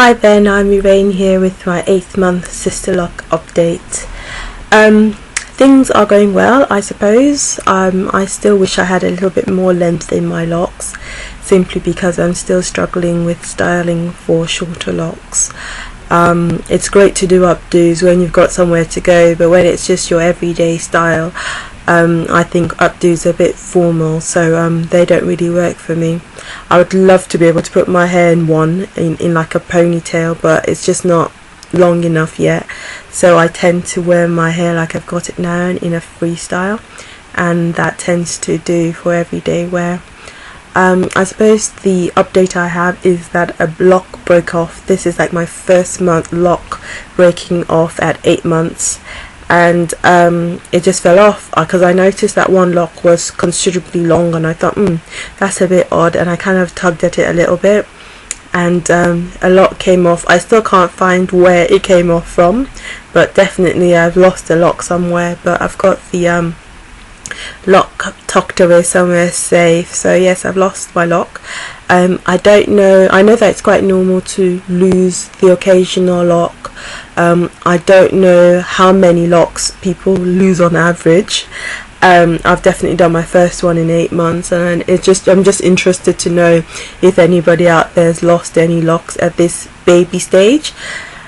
Hi there, I'm Rain here with my 8th month sister lock update. Things are going well, I suppose. I still wish I had a little bit more length in my locks, simply because I'm still struggling with styling for shorter locks. It's great to do updos when you've got somewhere to go, but when it's just your everyday style, I think updos are a bit formal, so they don't really work for me. I would love to be able to put my hair in like a ponytail, but it's just not long enough yet, so I tend to wear my hair like I've got it now in a freestyle, and that tends to do for everyday wear. I suppose the update I have is that a lock broke off. This is like my first month lock breaking off at 8 months, and it just fell off because I noticed that one lock was considerably long, and I thought that's a bit odd, and I kind of tugged at it a little bit, and a lock came off. I still can't find where it came off from, but definitely I've lost a lock somewhere, but I've got the lock tucked away somewhere safe. So yes, I've lost my lock. I don't know, I know that it's quite normal to lose the occasional lock. I don't know how many locks people lose on average. I've definitely done my first one in 8 months, and I'm just interested to know if anybody out there has lost any locks at this baby stage.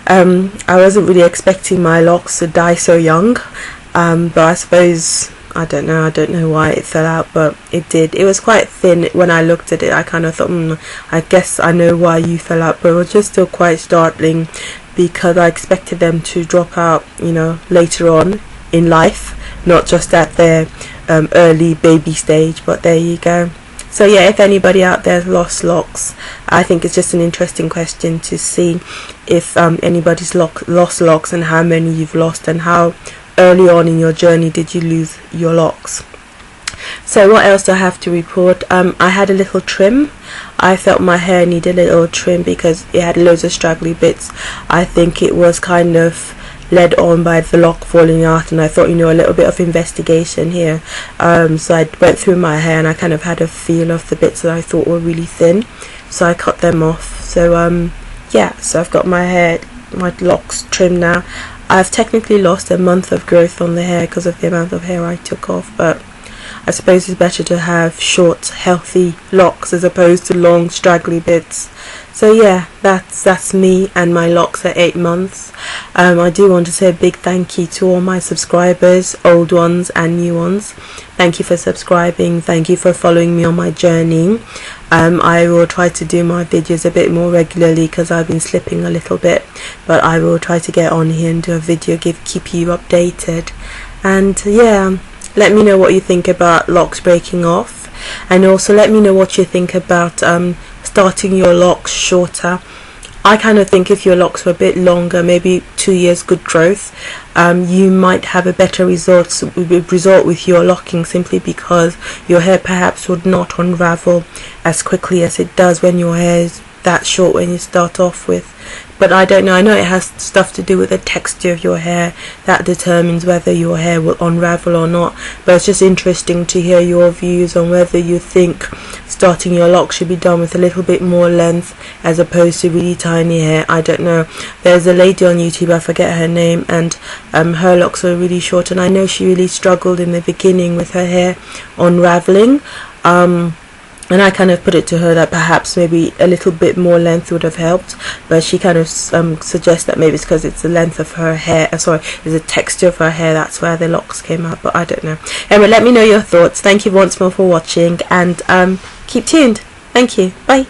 I wasn't really expecting my locks to die so young, but I suppose I don't know why it fell out, but it did. It was quite thin. When I looked at it, I kind of thought, I guess I know why you fell out, but it was just still quite startling, because I expected them to drop out, later on in life, not just at their early baby stage. But there you go. So yeah, if anybody out there has lost locks, I think it's just an interesting question to see if anybody's lost locks, and how many you've lost, and how early on in your journey did you lose your locks. So what else do I have to report? I had a little trim. I felt my hair needed a little trim because it had loads of straggly bits. I think it was kind of led on by the lock falling out, and I thought, a little bit of investigation here. So I went through my hair, and I kind of had a feel of the bits that I thought were really thin, so I cut them off. So yeah, so I've got my locks trimmed now. I've technically lost a month of growth on the hair because of the amount of hair I took off, but I suppose it's better to have short, healthy locks as opposed to long, straggly bits. So yeah, that's me and my locks at 8 months. I do want to say a big thank you to all my subscribers, old ones and new ones. Thank you for subscribing. Thank you for following me on my journey. I will try to do my videos a bit more regularly because I've been slipping a little bit, but I will try to get on here and do a video, keep you updated. And yeah, let me know what you think about locks breaking off, and also let me know what you think about starting your locks shorter. I kind of think if your locks were a bit longer, maybe 2 years good growth, you might have a better result with your locking, simply because your hair perhaps would not unravel as quickly as it does when your hair is that short when you start off with. But I don't know, I know it has stuff to do with the texture of your hair that determines whether your hair will unravel or not, but it's just interesting to hear your views on whether you think starting your locks should be done with a little bit more length as opposed to really tiny hair. I don't know. There's a lady on YouTube, I forget her name, and her locks were really short, and I know she really struggled in the beginning with her hair unraveling. And I kind of put it to her that perhaps maybe a little bit more length would have helped, but she kind of suggests that maybe it's because it's the length of her hair, it's the texture of her hair, that's where the locks came out, but I don't know. Anyway, let me know your thoughts. Thank you once more for watching, and keep tuned. Thank you. Bye.